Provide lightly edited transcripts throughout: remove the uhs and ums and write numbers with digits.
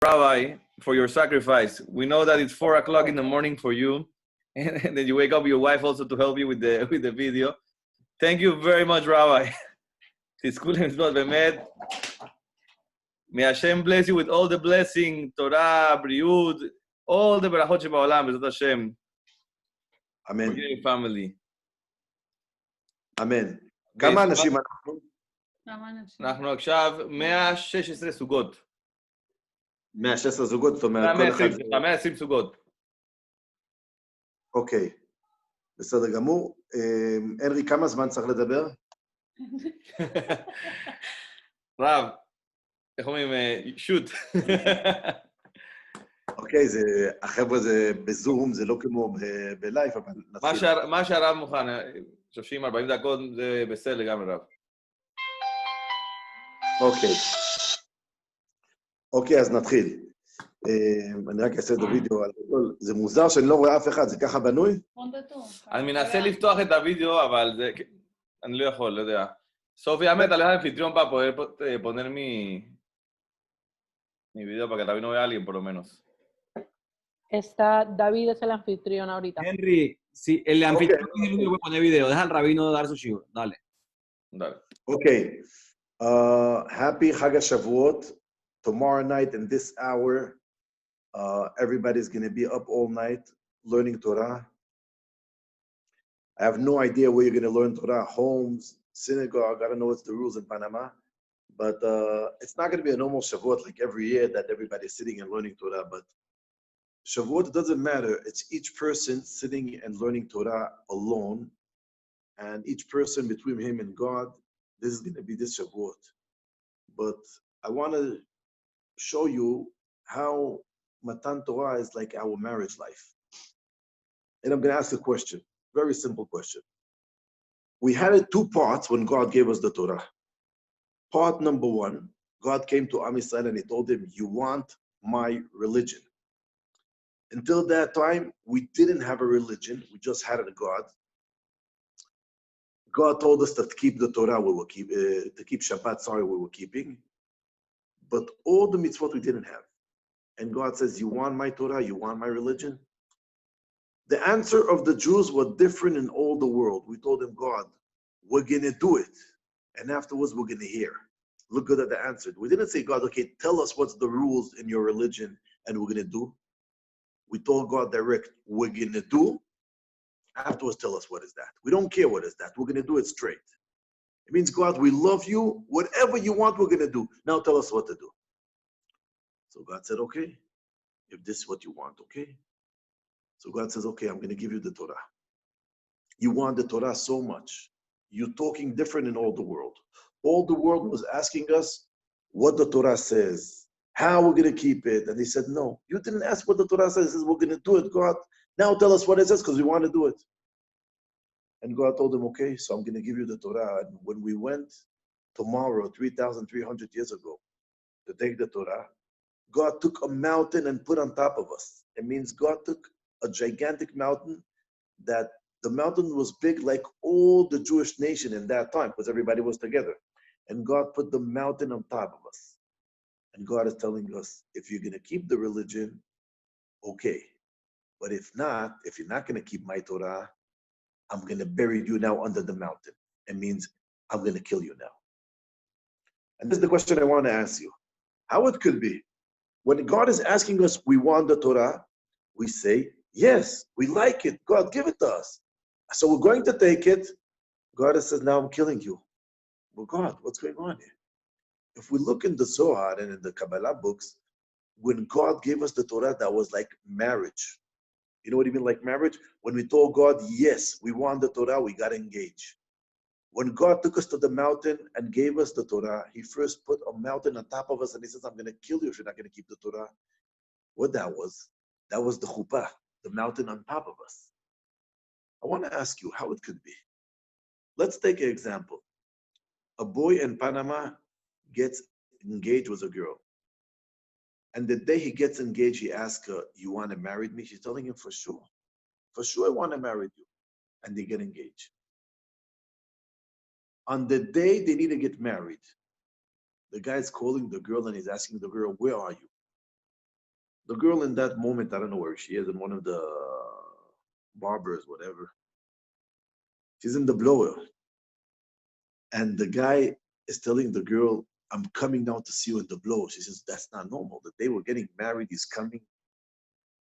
Rabbi, for your sacrifice. We know that it's 4 o'clock in the morning for you, and then you wake up your wife also to help you with the video. Thank you very much, Rabbi. May Hashem bless you with all the blessing, Torah, Briud, all the berachot שבעולם, בעזרת Hashem. Amen. For you and your family. Amen. כמה אנשים אנחנו? אנחנו עכשיו 116 סוגות. 116 זוגות, זאת אומרת, כל אחד... 120 סוגות. אוקיי, בסדר גמור. הנרי, כמה זמן צריך לדבר? רב, איך אומרים? שוט. אוקיי, החבר'ה זה בזום, זה לא כמו בלייב, אבל נתחיל. מה שהרב מוכן, 30-40 דקות, זה בסדר לגמרי, רב. אוקיי. אוקיי, אז נתחיל. אני רק אעשה את הוידאו על הכל. זה מוזר שאני לא רואה אף אחד, זה ככה בנוי? אני מנסה לפתוח את הוידאו, אבל אני לא יכול, לא יודע. Sofía, métale al anfitrión para poder poner mi video para que David no vea a alguien, por lo menos. David es el anfitrión ahorita. Henry, sí, el anfitrión es el único que pone video. Deja al rabino dar su shiur. Dale. Dale. Okay. Happy Chag HaShavuot. Tomorrow night in this hour, everybody's going to be up all night learning Torah. I have no idea where you're going to learn Torah. Homes, synagogue, I don't know what's the rules in Panama. But it's not going to be a normal Shavuot like every year that everybody's sitting and learning Torah. But Shavuot doesn't matter. It's each person sitting and learning Torah alone. And each person between him and God, this is going to be this Shavuot. But I want to show you how Matan Torah is like our marriage life. And I'm going to ask a question, very simple question. We had it two parts when God gave us the Torah. Part number one, God came to Am Yisrael and he told him, you want my religion. Until that time, we didn't have a religion. We just had a God. God told us to keep the Torah, to keep Shabbat, we were keeping. But all the mitzvot we didn't have. And God says, you want my Torah, you want my religion? The answer of the Jews was different in all the world. We told them, God, we're going to do it. And afterwards, we're going to hear. Look good at the answer. We didn't say, God, okay, tell us what's the rules in your religion and we're going to do. We told God direct, we're going to do. Afterwards, tell us what is that. We don't care what is that. We're going to do it straight. It means, God, we love you. Whatever you want, we're going to do. Now tell us what to do. So God said, okay, if this is what you want, okay. So God says, okay, I'm going to give you the Torah. You want the Torah so much. You're talking different in all the world. All the world was asking us what the Torah says, how we're going to keep it. And he said, no, you didn't ask what the Torah says. He says, we're going to do it, God. Now tell us what it says because we want to do it. And God told him, okay, so I'm going to give you the Torah. And when we went tomorrow, 3,300 years ago, to take the Torah, God took a mountain and put on top of us. It means God took a gigantic mountain that the mountain was big like all the Jewish nation in that time because everybody was together. And God put the mountain on top of us. And God is telling us, if you're going to keep the religion, okay. But if not, if you're not going to keep my Torah, I'm going to bury you now under the mountain. It means I'm going to kill you now. And this is the question I want to ask you. How it could be, when God is asking us, we want the Torah, we say, yes, we like it. God, give it to us. So we're going to take it. God says, now I'm killing you. Well, God, what's going on here? If we look in the Zohar and in the Kabbalah books, when God gave us the Torah, that was like marriage. You know what I mean, like marriage? When we told God, yes, we want the Torah, we got engaged. When God took us to the mountain and gave us the Torah, he first put a mountain on top of us and he says, I'm going to kill you if you're not going to keep the Torah. What that was the chuppah, the mountain on top of us. I want to ask you how it could be. Let's take an example. A boy in Panama gets engaged with a girl. And the day he gets engaged, he asks her, you want to marry me? She's telling him, for sure. For sure, I want to marry you. And they get engaged. On the day they need to get married, the guy's calling the girl and he's asking the girl, where are you? The girl in that moment, I don't know where she is, in one of the barbers, whatever. She's in the blower. And the guy is telling the girl, I'm coming down to see you in the blow. She says, that's not normal. The day we're getting married, he's coming.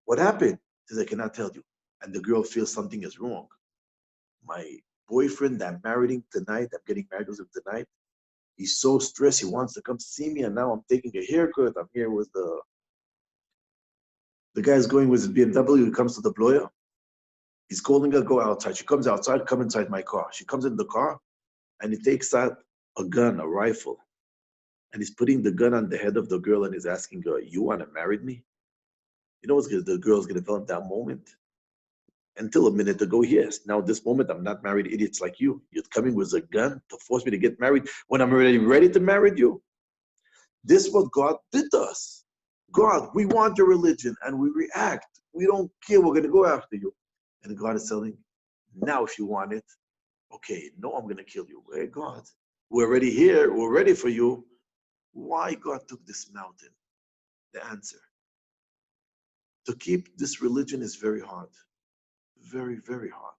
What happened? She says, I cannot tell you. And the girl feels something is wrong. My boyfriend that I'm marrying tonight, I'm getting married with him tonight, he's so stressed, he wants to come see me, and now I'm taking a haircut. I'm here with the guy's going with his BMW, he comes to the blower. He's calling her, go outside. She comes outside, come inside my car. She comes in the car, and he takes out a gun, a rifle, and he's putting the gun on the head of the girl, and he's asking her, you want to marry me? You know what the girl's going to feel at that moment? Until a minute ago, yes. Now, this moment, I'm not married idiots like you. You're coming with a gun to force me to get married when I'm already ready to marry you. This is what God did to us. God, we want your religion, and we react. We don't care. We're going to go after you. And God is telling, now if you want it, okay, no, I'm going to kill you. Hey, God, we're already here. We're ready for you. Why God took this mountain? The answer. To keep this religion is very hard. Very, very hard.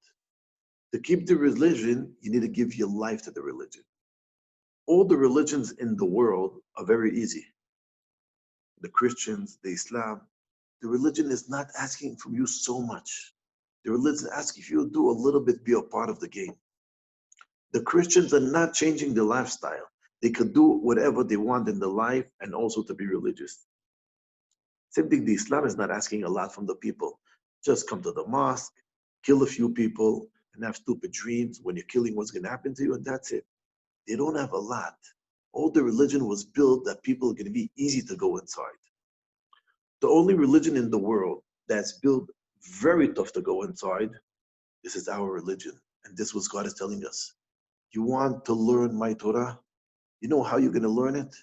To keep the religion, you need to give your life to the religion. All the religions in the world are very easy. The Christians, the Islam, the religion is not asking from you so much. The religion asks if you do a little bit, be a part of the game. The Christians are not changing their lifestyle. They could do whatever they want in their life and also to be religious. Same thing, the Islam is not asking a lot from the people. Just come to the mosque, kill a few people, and have stupid dreams. When you're killing, what's going to happen to you, and that's it. They don't have a lot. All the religion was built that people are going to be easy to go inside. The only religion in the world that's built very tough to go inside, this is our religion. And this was God is telling us. You want to learn my Torah? You know how you're going to learn it?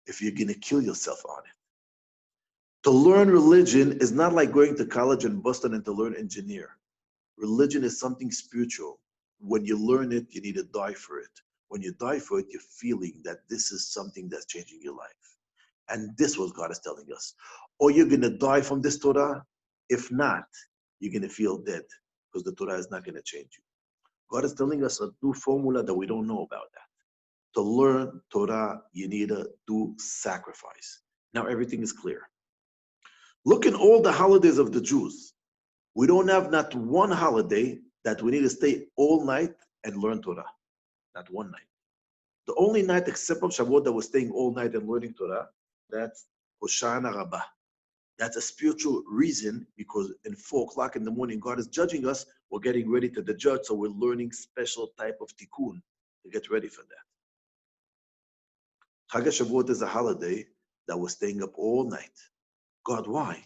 If you're going to kill yourself on it. To learn religion is not like going to college in Boston and to learn engineer. Religion is something spiritual. When you learn it, you need to die for it. When you die for it, you're feeling that this is something that's changing your life. And this was God is telling us. Or you're going to die from this Torah. If not, you're going to feel dead because the Torah is not going to change you. God is telling us a new formula that we don't know about that. To learn Torah, you need to do sacrifice. Now everything is clear. Look in all the holidays of the Jews. We don't have not one holiday that we need to stay all night and learn Torah. Not one night. The only night except from Shavuot that we're staying all night and learning Torah, that's Hoshana Rabbah. That's a spiritual reason because in 4 o'clock in the morning, God is judging us. We're getting ready to the judge, so we're learning special type of tikkun to get ready for that. Chag HaShavuot is a holiday that we're staying up all night. God, why?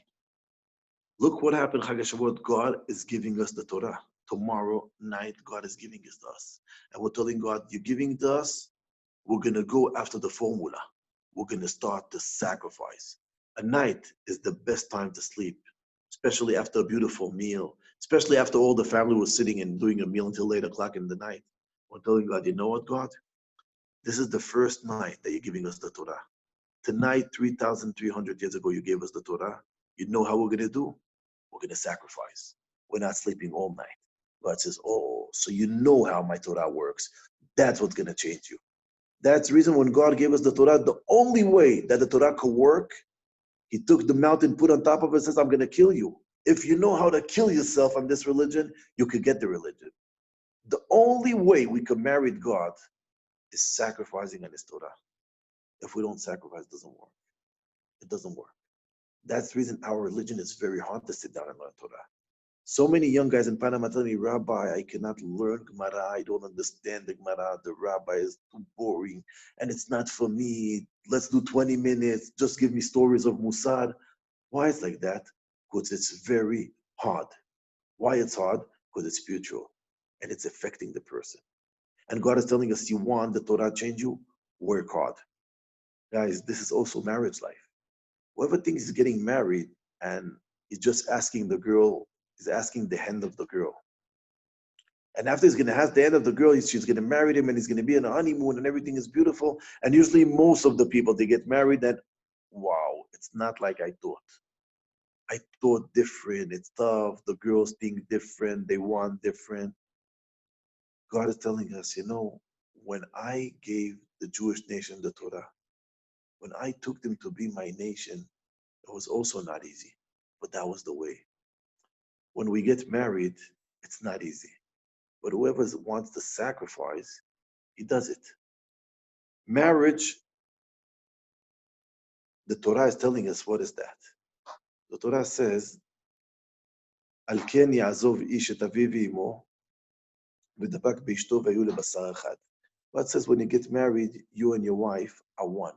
Look what happened, Chag HaShavuot. God is giving us the Torah. Tomorrow night, God is giving it to us. And we're telling God, you're giving it to us, we're going to go after the formula. We're going to start to sacrifice. A night is the best time to sleep, especially after a beautiful meal, especially after all the family was sitting and doing a meal until 8 o'clock in the night. We're telling God, you know what, God? This is the first night that you're giving us the Torah. Tonight, 3,300 years ago, you gave us the Torah. You know how we're going to do? We're going to sacrifice. We're not sleeping all night. God says, oh, so you know how my Torah works. That's what's going to change you. That's the reason when God gave us the Torah, the only way that the Torah could work, he took the mountain, put on top of it, says, I'm going to kill you. If you know how to kill yourself on this religion, you could get the religion. The only way we could marry God is sacrificing on his Torah. If we don't sacrifice, it doesn't work. It doesn't work. That's the reason our religion is very hard to sit down and learn Torah. So many young guys in Panama tell me, Rabbi, I cannot learn Gemara. I don't understand the Gemara. The Rabbi is too boring and it's not for me. Let's do 20 minutes. Just give me stories of Musad. Why it's like that? Because it's very hard. Why it's hard? Because it's spiritual and it's affecting the person. And God is telling us, you want the Torah to change you? Work hard. Guys, this is also marriage life. Whoever thinks he's getting married and he's just asking the girl, he's asking the hand of the girl. And after he's going to have the hand of the girl, she's going to marry him and he's going to be on a honeymoon and everything is beautiful. And usually most of the people, they get married and wow, it's not like I thought. I thought different. It's tough. The girls think different. They want different. God is telling us, when I gave the Jewish nation the Torah, when I took them to be my nation, it was also not easy, but that was the way. When we get married, it's not easy, but whoever wants to sacrifice, he does it. Marriage, the Torah is telling us, what is that? The Torah says, "Al ken ya'azov ish et aviv ve'imo, v'dabak be'ishto v'ayu lebasar echad." God says, when you get married, you and your wife are one.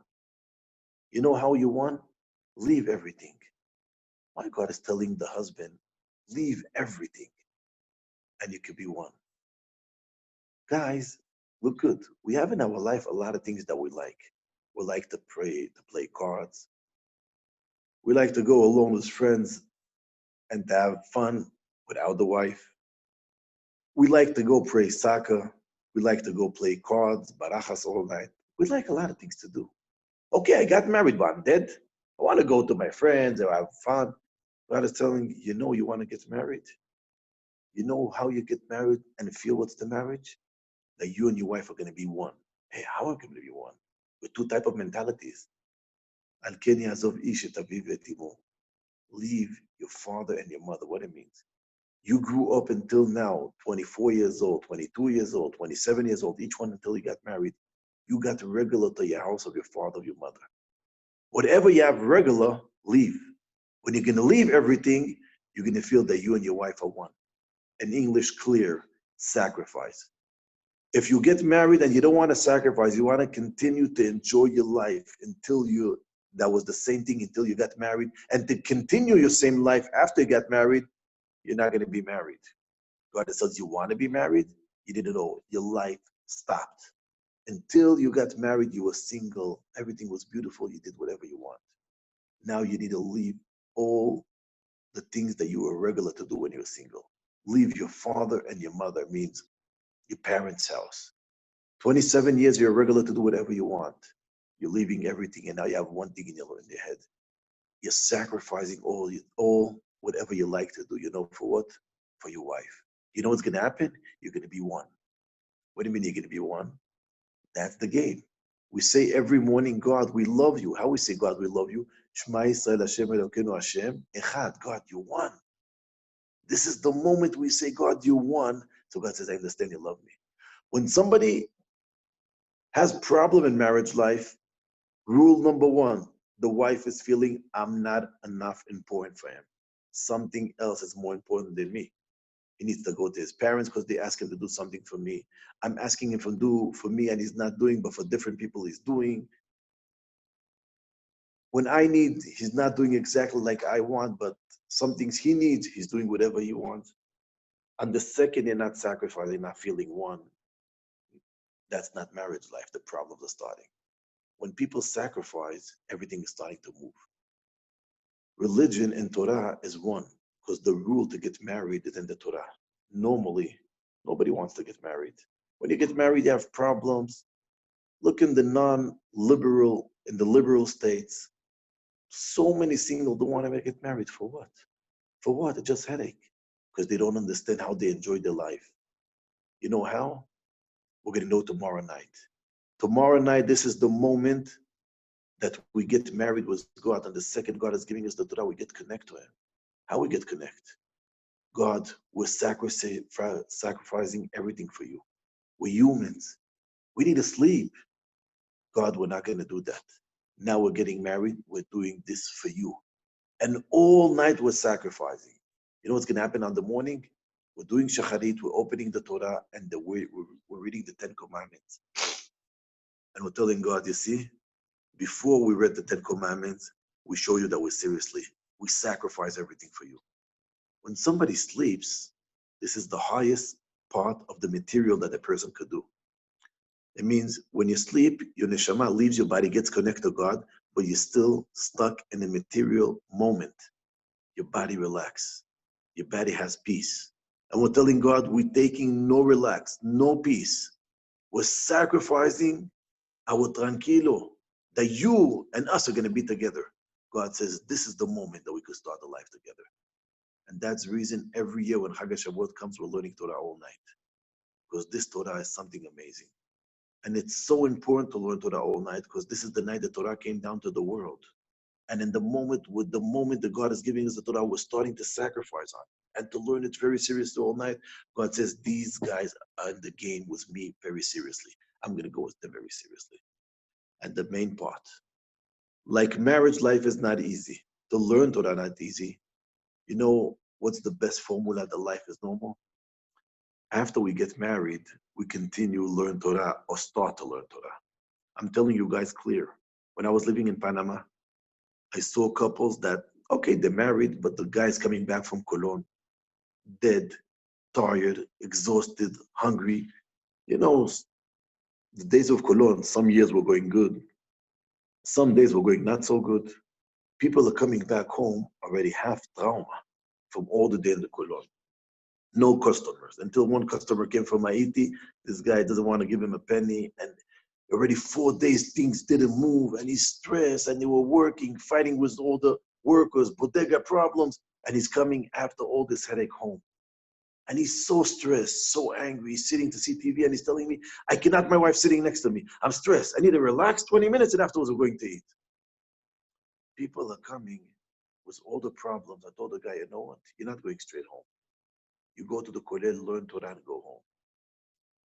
You know how you one? Leave everything. Why God is telling the husband, leave everything, and you could be one. Guys, look good. We have in our life a lot of things that we like. We like to pray, to play cards. We like to go alone with friends and to have fun without the wife. We like to go play soccer. We like to go play cards, barajas all night. We like a lot of things to do. Okay, I got married, but I'm dead. I want to go to my friends or have fun. God is telling you, you want to get married? You know how you get married and feel what's the marriage? That you and your wife are going to be one. Hey, how are we going to be one? With two type of mentalities. Al ken ya'azov ish et aviv ve'et imo. Leave your father and your mother. What it means? You grew up until now, 24 years old, 22 years old, 27 years old, each one until you got married. You got regular to your house of your father, of your mother. Whatever you have regular, leave. When you're going to leave everything, you're going to feel that you and your wife are one. In English, clear, sacrifice. If you get married and you don't want to sacrifice, you want to continue to enjoy your life that was the same thing until you got married, and to continue your same life after you got married, you're not going to be married. God says you want to be married, you didn't know. Your life stopped. Until you got married, you were single. Everything was beautiful. You did whatever you want. Now you need to leave all the things that you were regular to do when you were single. Leave your father and your mother, means your parents' house. 27 years, you're regular to do whatever you want. You're leaving everything, and now you have one thing in your head. You're sacrificing all whatever you like to do. You know for what? For your wife. You know what's going to happen? You're going to be one. What do you mean you're going to be one? That's the game. We say every morning, God, we love you. How we say, God, we love you? Shema Yisrael Hashem Elokeinu Hashem Echad. God, you won. This is the moment we say, God, you won. So God says, I understand you love me. When somebody has problem in marriage life, rule number one, the wife is feeling I'm not enough important for him. Something else is more important than me. He needs to go to his parents because they ask him to do something for me. I'm asking him to do for me and he's not doing, but for different people he's doing. When I need, he's not doing exactly like I want, but some things he needs, he's doing whatever he wants. And the second you're not sacrificing, not feeling one, that's not marriage life. The problems are starting. When people sacrifice, everything is starting to move. Religion and Torah is one, because the rule to get married is in the Torah. Normally, nobody wants to get married. When you get married, you have problems. Look in the liberal states. So many singles don't want to get married. For what? For what? It's just headache. Because they don't understand how they enjoy their life. You know how? We're going to know tomorrow night. Tomorrow night, this is the moment that we get married with God. And the second God is giving us the Torah, we get connect to Him. How we get connect? God, we're sacrificing everything for you. We're humans. We need to sleep. God, we're not going to do that. Now we're getting married. We're doing this for you. And all night we're sacrificing. You know what's going to happen on the morning? We're doing shacharit, we're opening the Torah, and we're reading the 10 Commandments. And we're telling God, you see, before we read the 10 Commandments, we show you that we sacrifice everything for you. When somebody sleeps, this is the highest part of the material that a person could do. It means when you sleep, your neshama leaves your body, gets connected to God, but you're still stuck in a material moment. Your body relaxes. Your body has peace. And we're telling God, we're taking no relax, no peace. We're sacrificing our tranquilo, that you and us are going to be together. God says, this is the moment that we could start a life together. And that's the reason every year when Chag HaShavuot comes, we're learning Torah all night. Because this Torah is something amazing. And it's so important to learn Torah all night because this is the night the Torah came down to the world. And in the moment that God is giving us the Torah, we're starting to sacrifice on. And to learn it very seriously all night, God says, these guys are in the game with me very seriously. I'm going to go with them very seriously. And the main part, like marriage life is not easy. To learn Torah not easy. You know what's the best formula that life is normal? After we get married, we continue to learn Torah or start to learn Torah. I'm telling you guys clear. When I was living in Panama, I saw couples that, okay, they're married, but the guy's coming back from Cologne, dead, tired, exhausted, hungry. You know, the days of Cologne, some years were going good. Some days were going not so good. People are coming back home already half trauma from all the day in the Cologne. No customers. Until one customer came from Haiti, this guy doesn't want to give him a penny. And already 4 days, things didn't move. And he's stressed. And they were working, fighting with all the workers, bodega problems. And he's coming after all this headache home. And he's so stressed, so angry. He's sitting to see TV and he's telling me, I cannot, my wife sitting next to me. I'm stressed. I need to relax 20 minutes and afterwards we're going to eat. People are coming with all the problems. I told the guy, you know what? You're not going straight home. You go to the Kollel, learn Torah, and go home.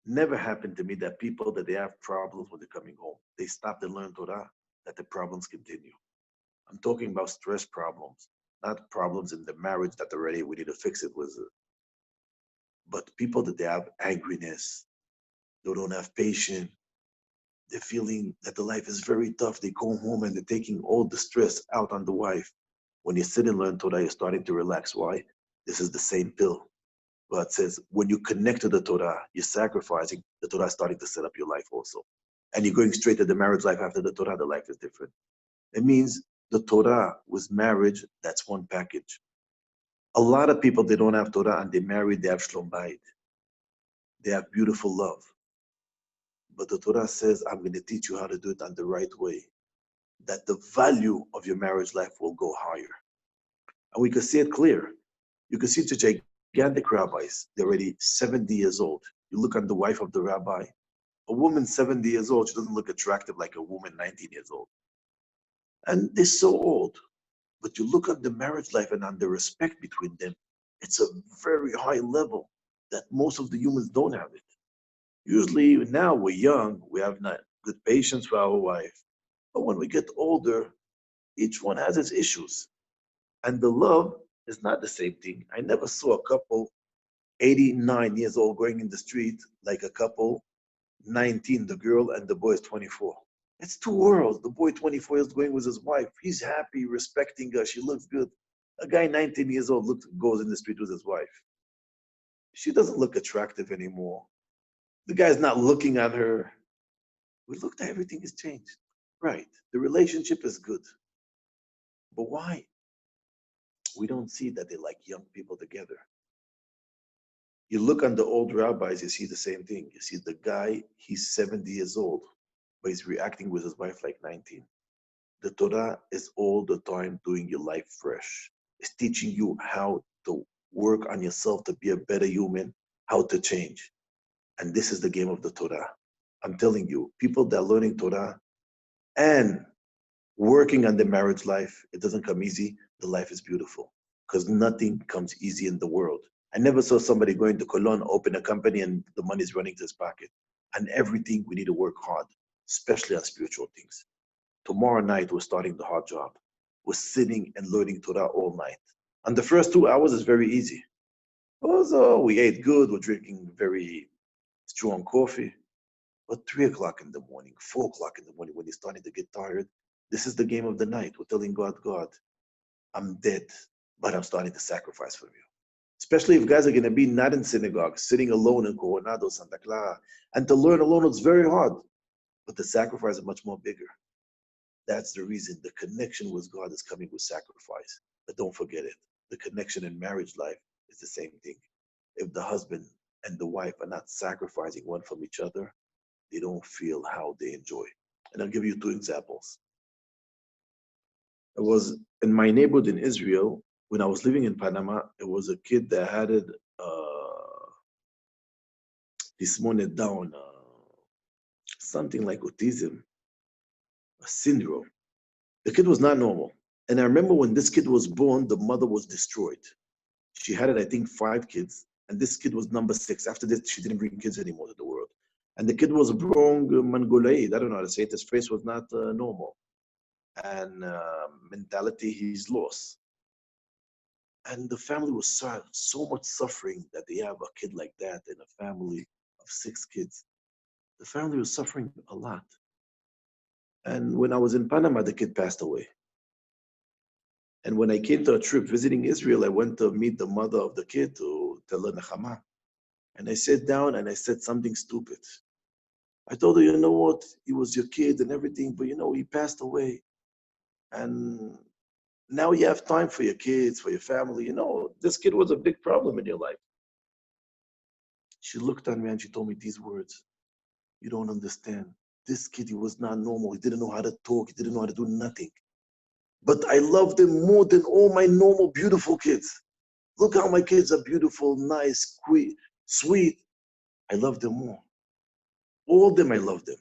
Never happened to me that people that they have problems when they're coming home, they stop and learn Torah, that the problems continue. I'm talking about stress problems, not problems in the marriage that already we need to fix it with. But people that they have angriness, they don't have patience, they're feeling that the life is very tough. They go home and they're taking all the stress out on the wife. When you sit and learn Torah, you're starting to relax. Why? This is the same pill. God says, when you connect to the Torah, you're sacrificing, the Torah is starting to set up your life also. And you're going straight to the marriage life after the Torah, the life is different. It means the Torah with marriage, that's one package. A lot of people, they don't have Torah and they marry, they have shlom bayit. They have beautiful love. But the Torah says, I'm going to teach you how to do it on the right way. That the value of your marriage life will go higher. And we can see it clear. You can see the gigantic rabbis, they're already 70 years old. You look at the wife of the rabbi, a woman 70 years old, she doesn't look attractive like a woman 19 years old. And they're so old. But you look at the marriage life and on the respect between them, it's a very high level that most of the humans don't have it. Usually now we're young, we have not good patience for our wife. But when we get older, each one has its issues. And the love is not the same thing. I never saw a couple 89 years old going in the street like a couple 19, the girl and the boy is 24. It's two worlds. The boy 24 is going with his wife. He's happy, respecting her. She looks good. A guy 19 years old goes in the street with his wife. She doesn't look attractive anymore. The guy's not looking at her. We looked at everything has changed. Right. The relationship is good. But why? We don't see that they like young people together. You look on the old rabbis, you see the same thing. You see the guy, he's 70 years old, but he's reacting with his wife like 19. The Torah is all the time doing your life fresh. It's teaching you how to work on yourself to be a better human, how to change. And this is the game of the Torah. I'm telling you, people that are learning Torah and working on their marriage life, it doesn't come easy. The life is beautiful because nothing comes easy in the world. I never saw somebody going to Cologne, open a company, and the money is running to his pocket. And everything, we need to work hard, especially on spiritual things. Tomorrow night, we're starting the hard job. We're sitting and learning Torah all night. And the first 2 hours is very easy. Also, we ate good, we're drinking very strong coffee. But 3 o'clock in the morning, 4 o'clock in the morning, when you're starting to get tired, this is the game of the night. We're telling God, God, I'm dead, but I'm starting to sacrifice for you. Especially if guys are going to be not in synagogue, sitting alone in Coronado, Santa Clara. And to learn alone, it's very hard. But the sacrifice is much more bigger. That's the reason the connection with God is coming with sacrifice. But don't forget it. The connection in marriage life is the same thing. If the husband and the wife are not sacrificing one from each other, they don't feel how they enjoy. And I'll give you 2 examples. It was in my neighborhood in Israel. When I was living in Panama, it was a kid that had it, tismonet down, something like autism, a syndrome. The kid was not normal. And I remember when this kid was born, the mother was destroyed. She had it, I think, 5 kids, and this kid was number 6. After this, she didn't bring kids anymore to the world. And the kid was wrong, Mongoloid. I don't know how to say it. His face was not normal, and mentality he's lost. And the family was so much suffering that they have a kid like that in a family of 6 kids. The family was suffering a lot. And when I was in Panama, the kid passed away. And when I came to a trip visiting Israel, I went to meet the mother of the kid to tell her Nechama. And I sat down and I said something stupid. I told her, you know what? He was your kid and everything, but he passed away. And now you have time for your kids, for your family. This kid was a big problem in your life. She looked at me and she told me these words. You don't understand. This kid, he was not normal. He didn't know how to talk. He didn't know how to do nothing. But I loved him more than all my normal, beautiful kids. Look how my kids are beautiful, nice, sweet. I loved them more. All of them, I loved them.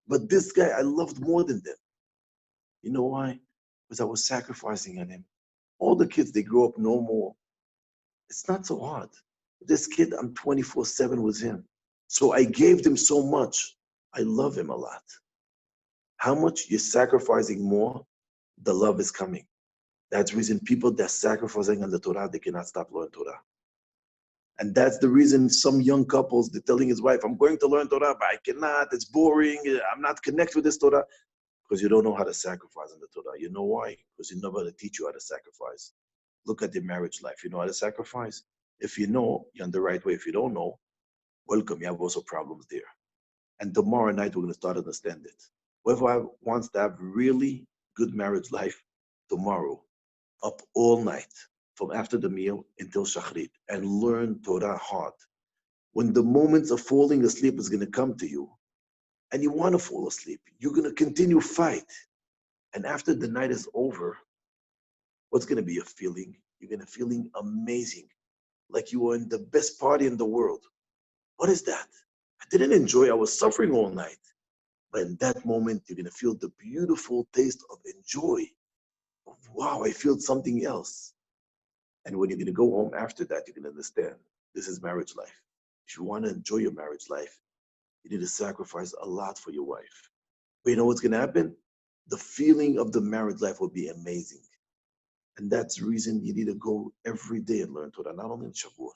But this guy, I loved more than them. You know why? Because I was sacrificing on him. All the kids, they grow up normal. It's not so hard. This kid, I'm 24/7 with him. So I gave them so much. I love him a lot. How much you're sacrificing more, the love is coming. That's the reason people that sacrificing on the Torah, they cannot stop learning Torah. And that's the reason some young couples, they're telling his wife, I'm going to learn Torah, but I cannot, it's boring, I'm not connected with this Torah. Because you don't know how to sacrifice in the Torah. You know why? Because you never teach you how to sacrifice. Look at your marriage life. You know how to sacrifice? If you know, you're on the right way. If you don't know, welcome, you have also problems there. And tomorrow night, we're going to start to understand it. Whoever wants to have really good marriage life, tomorrow, up all night, from after the meal until Shachrit, and learn Torah hard. When the moments of falling asleep is going to come to you, and you want to fall asleep, you're going to continue fight. And after the night is over, what's going to be your feeling? You're going to feeling amazing, like you were in the best party in the world. What is that? I didn't enjoy. I was suffering all night. But in that moment, you're going to feel the beautiful taste of enjoy. Of, wow, I feel something else. And when you're going to go home after that, you can understand this is marriage life. If you want to enjoy your marriage life, you need to sacrifice a lot for your wife. But you know what's going to happen? The feeling of the marriage life will be amazing. And that's the reason you need to go every day and learn Torah, not only in Shavuot.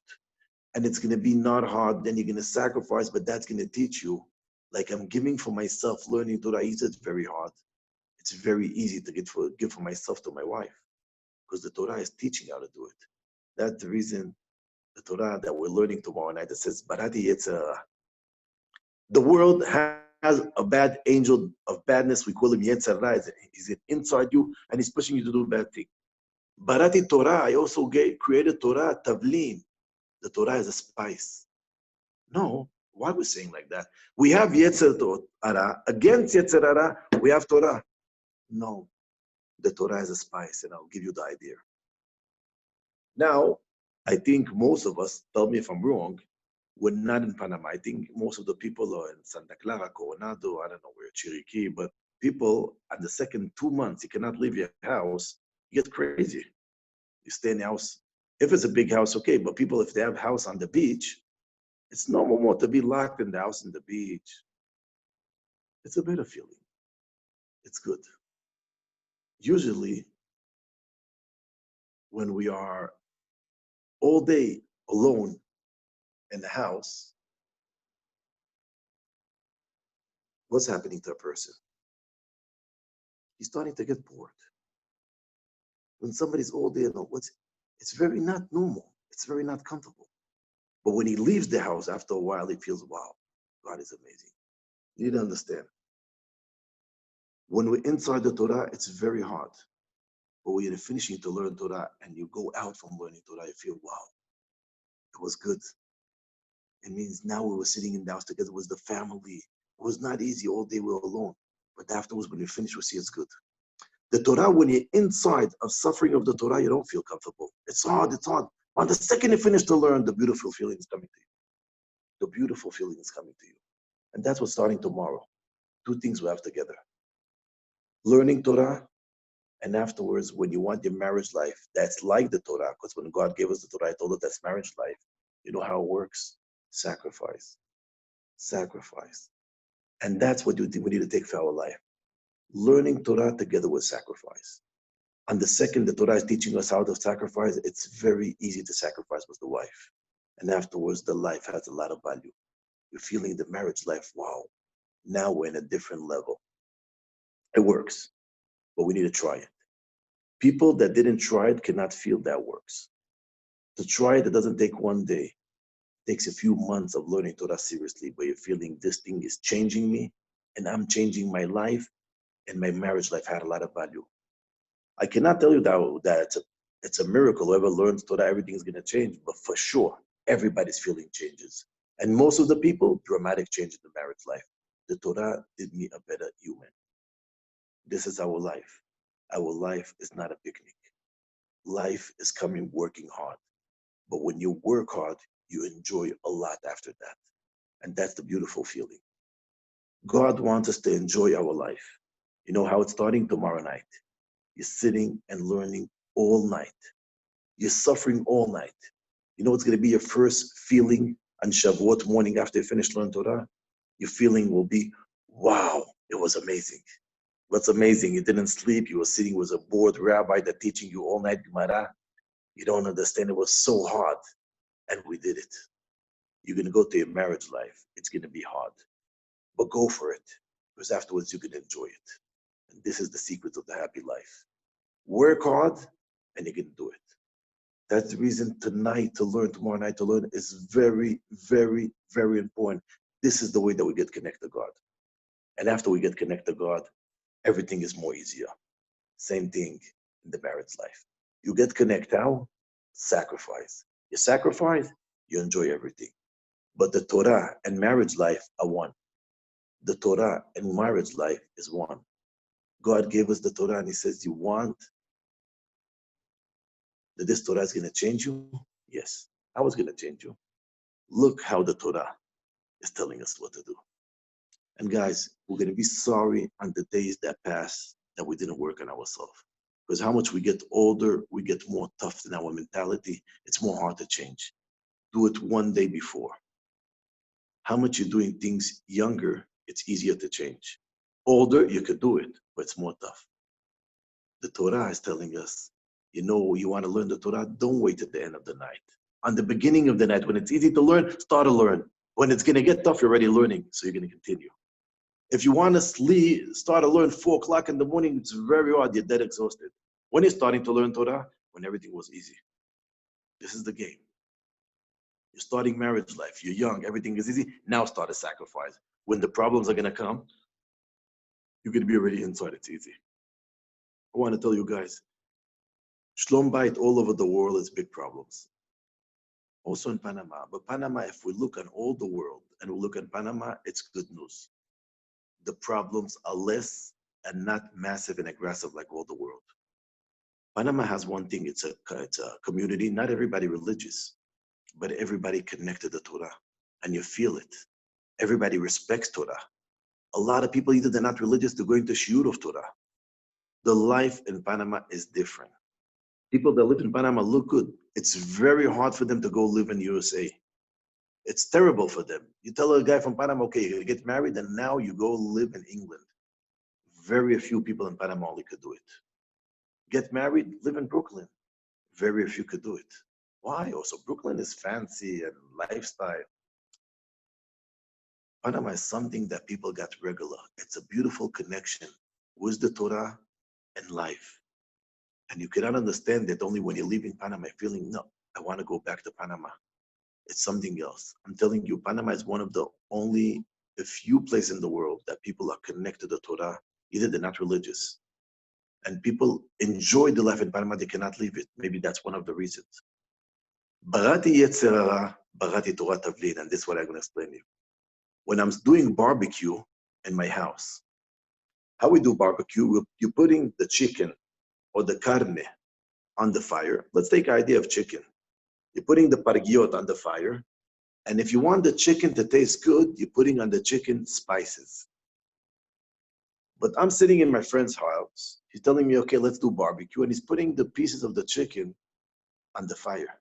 And it's going to be not hard, then you're going to sacrifice, but that's going to teach you. Like I'm giving for myself, learning Torah, it's very hard. It's very easy to give for myself to my wife because the Torah is teaching how to do it. That's the reason the Torah that we're learning tomorrow night that says, Barati Yetzirah. The world has a bad angel of badness. We call him Yetzirah. He's inside you and he's pushing you to do bad things. Barati Torah, I also created Torah, Tavlin. The Torah is a spice. No, why are we saying like that? We have Yetzer Torah. Against Yetzer Hara, we have Torah. No, the Torah is a spice, and I'll give you the idea. Now, I think most of us, tell me if I'm wrong, we're not in Panama. I think most of the people are in Santa Clara, Coronado, I don't know where, Chiriquí, but people, at the second 2 months, you cannot leave your house, you get crazy. You stay in the house. If it's a big house, okay, but people, if they have a house on the beach, it's normal more to be locked in the house on the beach. It's a better feeling. It's good. Usually, when we are all day alone in the house, what's happening to a person? He's starting to get bored. When somebody's all day alone, it's very not normal. It's very not comfortable. But when he leaves the house after a while, he feels, wow, God is amazing. You need to understand. When we're inside the Torah, it's very hard. But when you're finishing to learn Torah and you go out from learning Torah, you feel, wow, it was good. It means now we were sitting in the house together with the family. It was not easy all day we were alone. But afterwards, when we finish, we see it's good. The Torah, when you're inside of suffering of the Torah, you don't feel comfortable. It's hard, it's hard. On the second you finish to learn, the beautiful feeling is coming to you. The beautiful feeling is coming to you. And that's what's starting tomorrow. Two things we have together. Learning Torah, and afterwards, when you want your marriage life, that's like the Torah, because when God gave us the Torah, I told us that's marriage life. You know how it works? Sacrifice. Sacrifice. And that's what we need to take for our life. Learning Torah together with sacrifice. And the second the Torah is teaching us how to sacrifice, it's very easy to sacrifice with the wife. And afterwards, the life has a lot of value. You're feeling the marriage life, wow, now we're in a different level. It works, but we need to try it. People that didn't try it cannot feel that works. To try it, it doesn't take one day. It takes a few months of learning Torah seriously, where you're feeling this thing is changing me, and I'm changing my life, and my marriage life had a lot of value. I cannot tell you that it's a miracle. Whoever learns Torah, everything is going to change. But for sure, everybody's feeling changes. And most of the people, dramatic change in the marriage life. The Torah did me a better human. This is our life. Our life is not a picnic. Life is coming working hard. But when you work hard, you enjoy a lot after that. And that's the beautiful feeling. God wants us to enjoy our life. You know how it's starting? Tomorrow night. You're sitting and learning all night. You're suffering all night. You know what's going to be your first feeling on Shavuot morning after you finish learning Torah? Your feeling will be, wow, it was amazing. What's amazing? You didn't sleep. You were sitting with a bored rabbi that teaching you all night Gemara. You don't understand. It was so hard. And we did it. You're going to go to your marriage life. It's going to be hard. But go for it. Because afterwards, you can enjoy it. And this is the secret of the happy life. Work hard, and you can do it. That's the reason tonight to learn, tomorrow night to learn is very, very, very important. This is the way that we get connected to God. And after we get connected to God, everything is more easier. Same thing in the marriage life. You get connected how? Sacrifice. You sacrifice, you enjoy everything. But the Torah and marriage life are one. The Torah and marriage life is one. God gave us the Torah and he says, you want that this Torah is going to change you? Yes. How is going to change you? Look how the Torah is telling us what to do. And guys, we're going to be sorry on the days that pass that we didn't work on ourselves. Because how much we get older, we get more tough in our mentality. It's more hard to change. Do it one day before. How much you're doing things younger, it's easier to change. Older, you could do it, but it's more tough. The Torah is telling us, you know, you want to learn the Torah, don't wait at the end of the night. On the beginning of the night, when it's easy to learn, start to learn. When it's going to get tough, you're already learning, so you're going to continue. If you want to sleep, start to learn 4 o'clock in the morning, it's very hard, you're dead exhausted. When you're starting to learn Torah, when everything was easy. This is the game. You're starting marriage life, you're young, everything is easy, now start a sacrifice. When the problems are going to come, you're going to be already inside, it's easy. I want to tell you guys, Shlom Bayit all over the world is big problems. Also in Panama. But Panama, if we look at all the world and we look at Panama, it's good news. The problems are less and not massive and aggressive like all the world. Panama has one thing, it's a community, not everybody religious, but everybody connected to Torah. And you feel it. Everybody respects Torah. A lot of people, either they're not religious, they're going to shiur of Torah. The life in Panama is different. People that live in Panama look good. It's very hard for them to go live in USA. It's terrible for them. You tell a guy from Panama, okay, you're gonna get married, and now you go live in England. Very few people in Panama only could do it. Get married, live in Brooklyn. Very few could do it. Why? Also, Brooklyn is fancy and lifestyle. Panama is something that people got regular. It's a beautiful connection with the Torah and life. And you cannot understand that only when you're leaving Panama, feeling, no, I want to go back to Panama. It's something else. I'm telling you, Panama is one of the only a few places in the world that people are connected to Torah. Either they're not religious. And people enjoy the life in Panama, they cannot leave it. Maybe that's one of the reasons. Barati Yetzirah, Barati Torah Tavlin, and this is what I'm going to explain to you. When I'm doing barbecue in my house, how we do barbecue, you're putting the chicken or the carne on the fire. Let's take an idea of chicken. You're putting the pargiot on the fire. And if you want the chicken to taste good, you're putting on the chicken spices. But I'm sitting in my friend's house. He's telling me, okay, let's do barbecue. And he's putting the pieces of the chicken on the fire.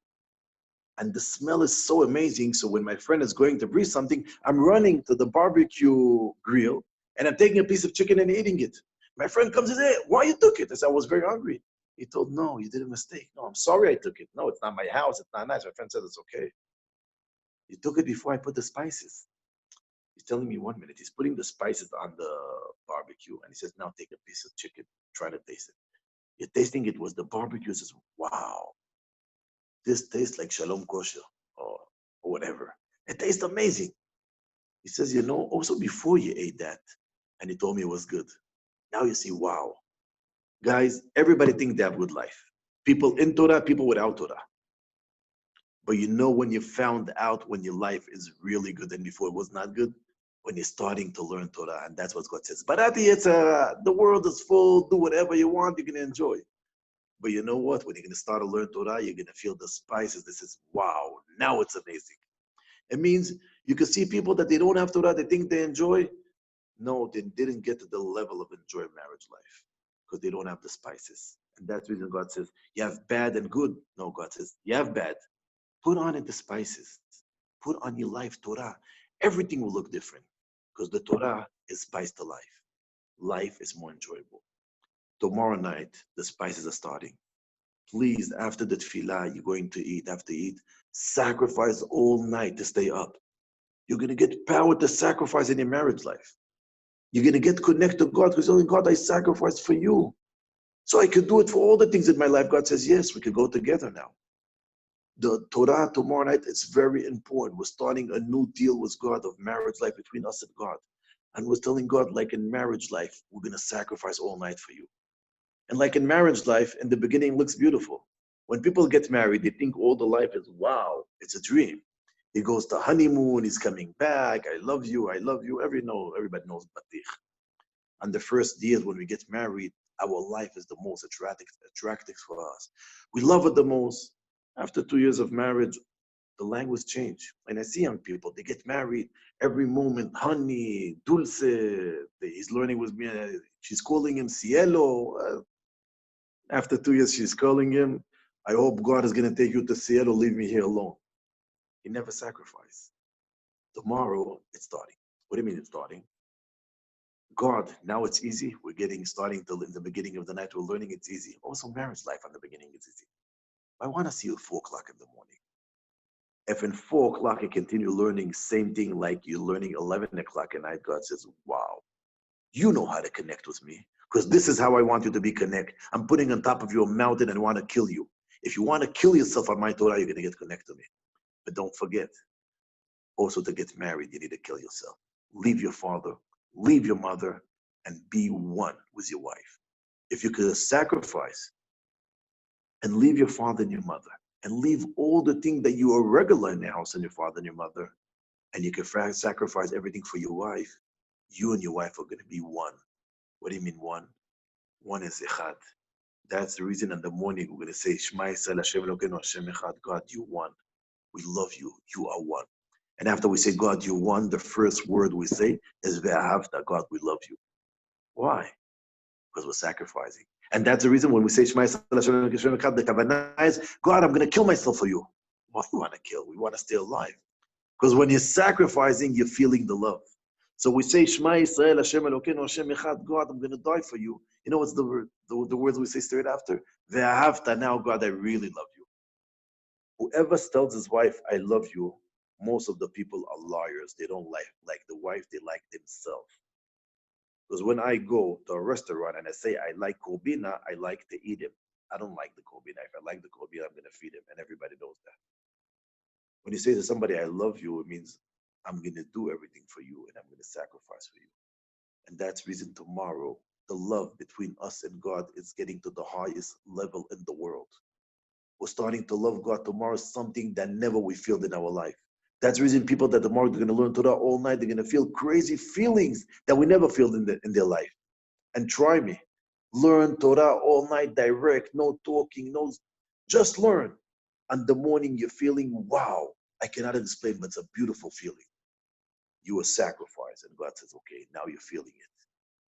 And the smell is so amazing. So when my friend is going to bring something, I'm running to the barbecue grill and I'm taking a piece of chicken and eating it. My friend comes and says, hey, why you took it? I said, I was very hungry. He told, no, you did a mistake. No, I'm sorry I took it. No, it's not my house. It's not nice. My friend said, it's okay. You took it before I put the spices. He's telling me 1 minute. He's putting the spices on the barbecue and he says, now take a piece of chicken. Try to taste it. You're tasting it was the barbecue. He says, wow. This tastes like shalom kosher or whatever. It tastes amazing. He says, you know, also before you ate that, and he told me it was good. Now you see, wow. Guys, everybody thinks they have good life. People in Torah, people without Torah. But you know when you found out when your life is really good and before it was not good? When you're starting to learn Torah, and that's what God says. But at the world is full, do whatever you want, you're going to enjoy. But you know what? When you're going to start to learn Torah, you're going to feel the spices. This is, wow, now it's amazing. It means you can see people that they don't have Torah, they think they enjoy. No, they didn't get to the level of enjoy marriage life because they don't have the spices. And that's the reason God says, you have bad and good. No, God says, you have bad. Put on it the spices. Put on your life Torah. Everything will look different because the Torah is spice to life. Life is more enjoyable. Tomorrow night, the spices are starting. Please, after the tefillah, you're going to eat, after eat, sacrifice all night to stay up. You're going to get power to sacrifice in your marriage life. You're going to get connected to God because only God I sacrificed for you. So I could do it for all the things in my life. God says, yes, we could go together now. The Torah tomorrow night is very important. We're starting a new deal with God of marriage life between us and God. And we're telling God, like in marriage life, we're going to sacrifice all night for you. And like in marriage life, in the beginning, it looks beautiful. When people get married, they think all the life is, wow, it's a dream. He goes to honeymoon, he's coming back, I love you, I love you. Everybody knows Batich. On the first years when we get married, our life is the most attractive for us. We love it the most. After 2 years of marriage, the language change. And I see young people, they get married every moment, honey, dulce, he's learning with me, she's calling him cielo. After 2 years, she's calling him, I hope God is going to take you to Seattle, leave me here alone. He never sacrificed. Tomorrow, it's starting. What do you mean it's starting? God, now it's easy. We're starting till in the beginning of the night, we're learning it's easy. Also, marriage life in the beginning is easy. I want to see you at 4 o'clock in the morning. If in 4 o'clock you continue learning same thing like you're learning 11 o'clock at night, God says, wow, you know how to connect with me. Because this is how I want you to be connected. I'm putting on top of you a mountain and I want to kill you. If you want to kill yourself on my Torah, you're going to get connected to me. But don't forget, also to get married, you need to kill yourself. Leave your father, leave your mother, and be one with your wife. If you could sacrifice and leave your father and your mother, and leave all the things that you are regular in the house and your father and your mother, and you can sacrifice everything for your wife, you and your wife are going to be one. What do you mean one? One is echad. That's the reason in the morning we're going to say, Shema Yisrael Hashem Elokeinu Hashem Echad. God, you won. We love you. You are one. And after we say, God, you won, the first word we say is Ve'ahavta. God, we love you. Why? Because we're sacrificing. And that's the reason when we say Shema Yisrael Hashem Echad, the kavanah is, God, I'm going to kill myself for you. Why do you want to kill? We want to stay alive. Because when you're sacrificing, you're feeling the love. So we say, Shema Yisrael, Hashem Elokeinu, Hashem Echad, God, I'm going to die for you. You know what's the words we say straight after? Ve'ahavta, now God, I really love you. Whoever tells his wife, I love you, most of the people are liars. They don't like the wife, they like themselves. Because when I go to a restaurant and I say, I like kobina, I like to eat him. I don't like the kobina. If I like the kobina, I'm going to feed him. And everybody knows that. When you say to somebody, I love you, it means I'm going to do everything for you and I'm going to sacrifice for you. And that's reason tomorrow, the love between us and God is getting to the highest level in the world. We're starting to love God tomorrow, something that never we feel in our life. That's the reason people that tomorrow they're going to learn Torah all night, they're going to feel crazy feelings that we never feel in their life. and try me. Learn Torah all night direct, no talking, just learn. And the morning you're feeling, wow, I cannot explain, but it's a beautiful feeling. You were sacrificed, and God says, okay, now you're feeling it.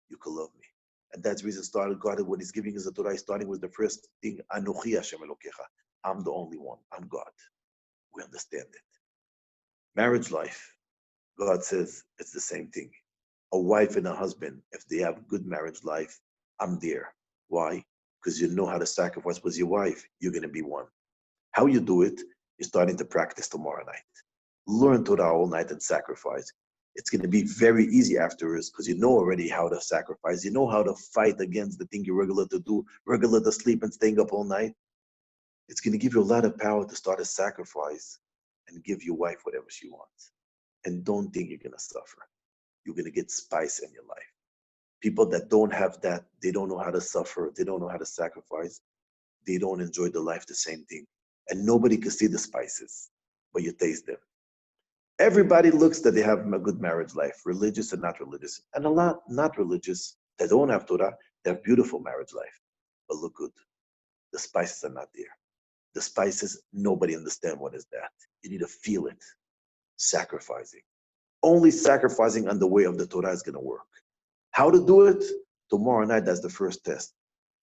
You can love me. And that's the reason God, when he's giving us the Torah, he's starting with the first thing, Anochi Hashem Elokecha. I'm the only one. I'm God. We understand it. Marriage life, God says it's the same thing. A wife and a husband, if they have good marriage life, I'm there. Why? Because you know how to sacrifice with your wife. You're going to be one. How you do it is starting to practice tomorrow night. Learn Torah all night and sacrifice. It's going to be very easy afterwards because you know already how to sacrifice. You know how to fight against the thing you're regular to do, regular to sleep and staying up all night. It's going to give you a lot of power to start a sacrifice and give your wife whatever she wants. And don't think you're going to suffer. You're going to get spice in your life. People that don't have that, they don't know how to suffer. They don't know how to sacrifice. They don't enjoy the life the same thing. And nobody can see the spices, but you taste them. Everybody looks that they have a good marriage life, religious and not religious. And a lot not religious that don't have Torah, they have beautiful marriage life, but look good. The spices are not there. The spices, nobody understands what is that. You need to feel it. Sacrificing. Only sacrificing on the way of the Torah is going to work. How to do it? Tomorrow night, that's the first test.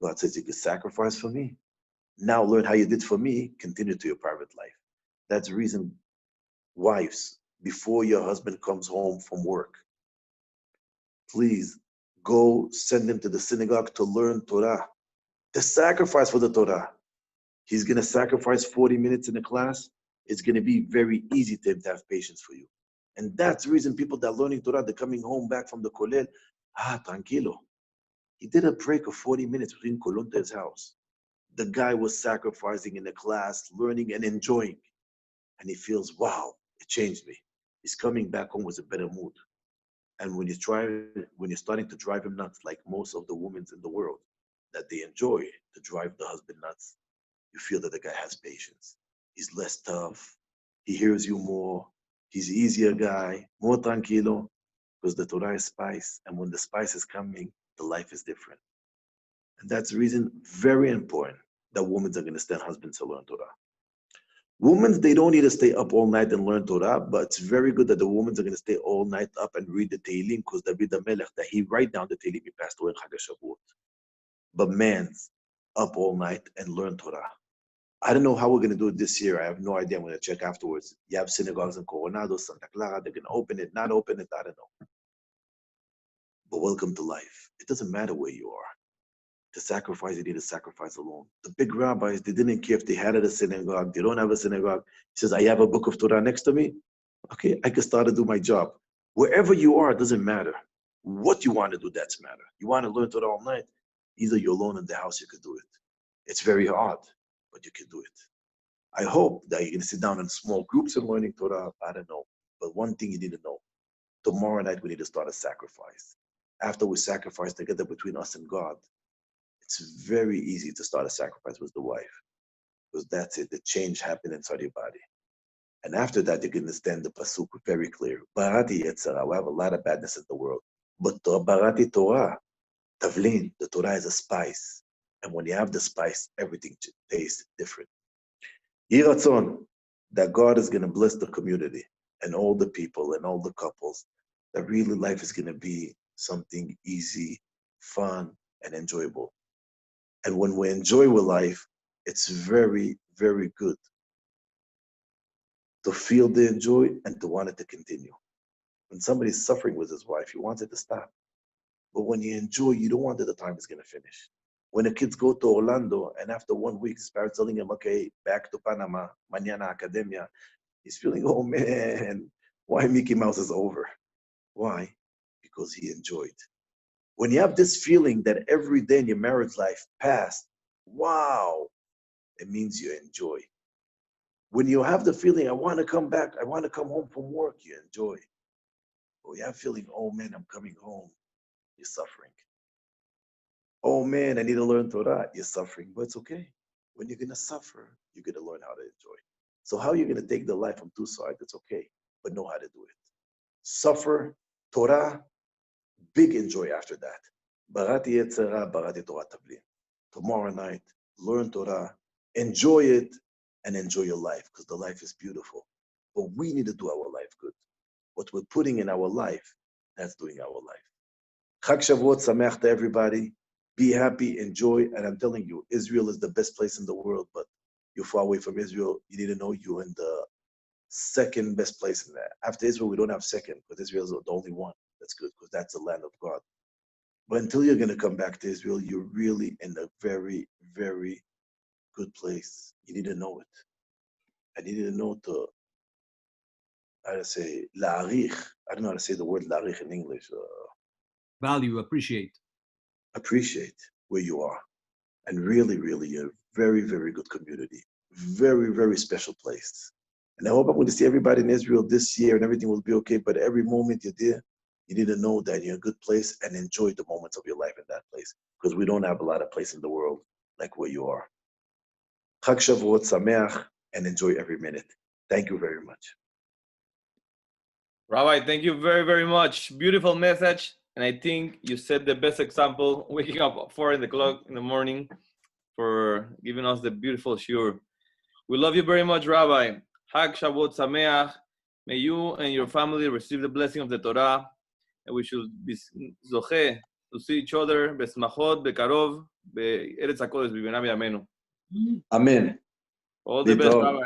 God says you can sacrifice for me. Now learn how you did for me, continue to your private life. That's the reason, wives, before your husband comes home from work, please go send him to the synagogue to learn Torah, to sacrifice for the Torah. He's going to sacrifice 40 minutes in the class. It's going to be very easy to him to have patience for you. And that's the reason people that are learning Torah, they're coming home back from the kollel, tranquilo. He did a break of 40 minutes between kollel to his house. The guy was sacrificing in the class, learning and enjoying. And he feels, wow, it changed me. He's coming back home with a better mood. And when you're starting to drive him nuts, like most of the women in the world, that they enjoy to drive the husband nuts, you feel that the guy has patience. He's less tough. He hears you more. He's easier guy, more tranquilo, because the Torah is spice. And when the spice is coming, the life is different. And that's the reason, very important, that women are going to stand husbands to learn Torah. Women, they don't need to stay up all night and learn Torah, but it's very good that the women are going to stay all night up and read the Tehillim, because David HaMelech, that he write down the Tehillim, he passed away in Chag HaShavuot. But man's up all night and learn Torah. I don't know how we're going to do it this year. I have no idea. I'm going to check afterwards. You have synagogues in Coronado, Santa Clara. They're going to open it, not open it. I don't know. But welcome to life. It doesn't matter where you are. To sacrifice, you need to sacrifice alone. The big rabbis, they didn't care if they had a synagogue. They don't have a synagogue. He says, I have a book of Torah next to me. Okay, I can start to do my job. Wherever you are, it doesn't matter. What you want to do, that's matter. You want to learn Torah all night? Either you're alone in the house, you could do it. It's very hard, but you can do it. I hope that you can sit down in small groups and learning Torah. I don't know. But one thing you need to know, tomorrow night we need to start a sacrifice. After we sacrifice together between us and God, it's very easy to start a sacrifice with the wife. Because that's it, the change happened inside your body. And after that, you can understand the pasuk very clear. Barati Yetzirah, we have a lot of badness in the world. But Barati Torah, Tavlin, the Torah is a spice. And when you have the spice, everything tastes different. Yiratzon, that God is going to bless the community and all the people and all the couples, that really life is going to be something easy, fun, and enjoyable. And when we enjoy with life, it's very, very good to feel the enjoy and to want it to continue. When somebody's suffering with his wife, he wants it to stop. But when you enjoy, you don't want that the time is going to finish. When the kids go to Orlando and after 1 week, his parents telling him, okay, back to Panama, mañana academia, he's feeling, oh man, why Mickey Mouse is over? Why? Because he enjoyed. When you have this feeling that every day in your marriage life passed, wow, it means you enjoy. When you have the feeling, I want to come back, I want to come home from work, you enjoy. But you have feeling, oh man, I'm coming home, you're suffering. Oh man, I need to learn Torah, you're suffering, but it's okay. When you're going to suffer, you're going to learn how to enjoy. So how you're going to take the life from two sides, it's okay, but know how to do it. Suffer, Torah, big enjoy after that. Barati Yetzirah, Barati Torah Tabli. Tomorrow night, learn Torah, enjoy it, and enjoy your life, because the life is beautiful. But we need to do our life good. What we're putting in our life, that's doing our life. Chag Shavuot Sameach to everybody. Be happy, enjoy, and I'm telling you, Israel is the best place in the world, but you're far away from Israel. You need to know you're in the second best place in that. After Israel, we don't have second, because Israel is the only one. That's good, because that's the land of God. But until you're going to come back to Israel, you're really in a very, very good place. You need to know it. And you need to know to, how to say, la'arich. I don't know how to say the word la'arich in English. Value, appreciate. Appreciate where you are. And really, really, a very, very good community. Very, very special place. And I hope I'm going to see everybody in Israel this year and everything will be okay. But every moment you're there, you need to know that you're in a good place and enjoy the moments of your life in that place. Because we don't have a lot of places in the world like where you are. Chag Shavuot Sameach, and enjoy every minute. Thank you very much. Rabbi, thank you very, very much. Beautiful message. And I think you set the best example, waking up at 4 o'clock in the morning for giving us the beautiful shiur. We love you very much, Rabbi. Hag Shavuot Sameach. May you and your family receive the blessing of the Torah. And we should be zoche to see each other, besmachot, bekarov, be'eretz hakodesh, b'binah b'yameinu. Amen. All the best, Rabbi.